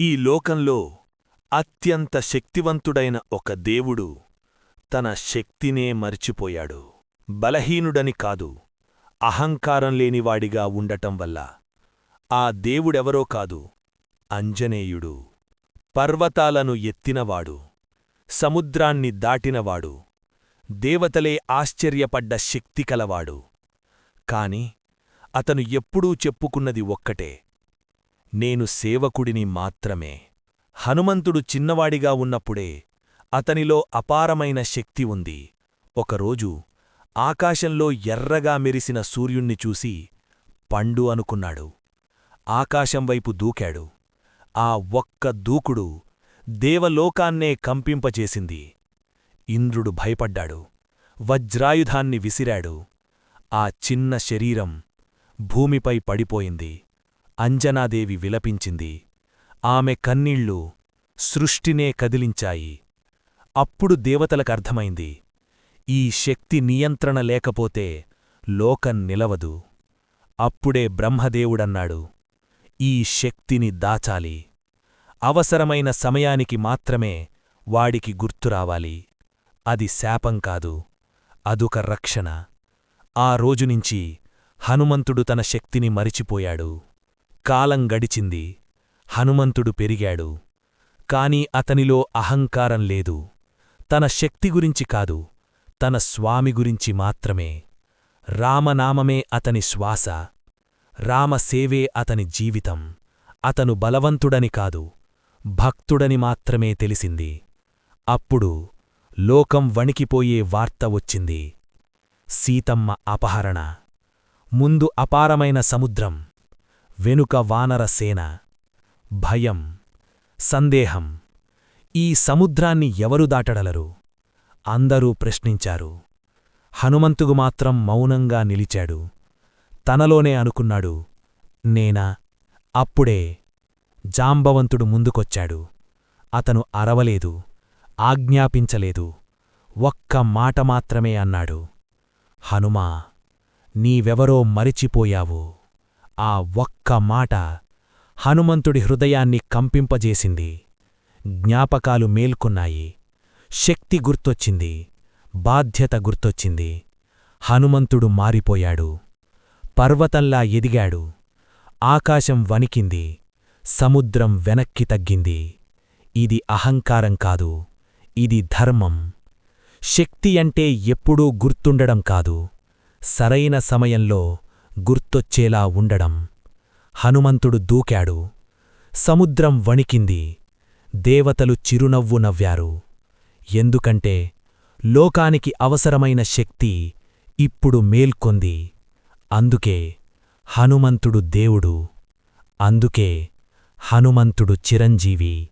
ఈ లోకంలో అత్యంత శక్తివంతుడైన ఒక దేవుడు తన శక్తినే మరిచిపోయాడు. బలహీనుడని కాదు, అహంకారం లేనివాడిగా ఉండటం వల్ల. ఆ దేవుడెవరో కాదు, అంజనేయుడు. పర్వతాలను ఎత్తినవాడు, సముద్రాన్ని దాటినవాడు, దేవతలే ఆశ్చర్యపడ్డ శక్తికలవాడు. కాని అతను ఎప్పుడూ చెప్పుకున్నది ఒక్కటే, నేను సేవకుడిని మాత్రమే. హనుమంతుడు చిన్నవాడిగా ఉన్నప్పుడే అతనిలో అపారమైన శక్తి ఉంది. ఒకరోజు ఆకాశంలో ఎర్రగా మెరిసిన సూర్యుణ్ణి చూసి పండు అనుకున్నాడు. ఆకాశంవైపు దూకాడు. ఆ ఒక్క దూకుడు దేవలోకాన్నే కంపింపచేసింది. ఇంద్రుడు భయపడ్డాడు. వజ్రాయుధాన్ని విసిరాడు. ఆ చిన్న శరీరం భూమిపై పడిపోయింది. అంజనాదేవి విలపించింది. ఆమె కన్నీళ్లు సృష్టినే కదిలించాయి. అప్పుడు దేవతలకర్థమైంది, ఈ శక్తి నియంత్రణ లేకపోతే లోకం నిలవదు. అప్పుడే బ్రహ్మదేవుడన్నాడు, ఈ శక్తిని దాచాలి. అవసరమైన సమయానికి మాత్రమే వాడికి గుర్తురావాలి. అది శాపం కాదు, అదొక రక్షణ. ఆ రోజునించి హనుమంతుడు తన శక్తిని మరిచిపోయాడు. కాలం గడిచింది. హనుమంతుడు పెరిగాడు. కాని అతనిలో అహంకారం లేదు. తన శక్తి గురించి కాదు, తన స్వామి గురించి మాత్రమే. రామనామమే అతని శ్వాస. రామసేవే అతని జీవితం. అతను బలవంతుడని కాదు, భక్తుడని మాత్రమే తెలిసింది. అప్పుడు లోకం వణికిపోయే వార్త వచ్చింది. సీతమ్మ అపహరణ. ముందు అపారమైన సముద్రం, వెనుక వానరసేన. భయం, సందేహం. ఈ సముద్రాన్ని ఎవరు దాటగలరు? అందరూ ప్రశ్నించారు. హనుమంతుడు మాత్రం మౌనంగా నిలిచాడు. తనలోనే అనుకున్నాడు, నేనా? అప్పుడే జాంబవంతుడు ముందుకొచ్చాడు. అతను అరవలేదు, ఆజ్ఞాపించలేదు. ఒక్క మాట మాత్రమే అన్నాడు, హనుమా, నీవెవరో మరిచిపోయావు. ఆ ఒక్క మాట హనుమంతుడి హృదయాన్ని కంపింపజేసింది. జ్ఞాపకాలు మేల్కొన్నాయి. శక్తి గుర్తొచ్చింది, బాధ్యత గుర్తొచ్చింది. హనుమంతుడు మారిపోయాడు. పర్వతంలా ఎదిగాడు. ఆకాశం వణికింది. సముద్రం వెనక్కి తగ్గింది. ఇది అహంకారం కాదు, ఇది ధర్మం. శక్తి అంటే ఎప్పుడూ గుర్తుండడం కాదు, సరైన సమయంలో గుర్తొచ్చేలా ఉండడం. హనుమంతుడు దూకాడు. సముద్రం వణికింది. దేవతలు చిరునవ్వు నవ్వారు. ఎందుకంటే లోకానికి అవసరమైన శక్తి ఇప్పుడు మేల్కొంది. అందుకే హనుమంతుడు దేవుడు. అందుకే హనుమంతుడు చిరంజీవి.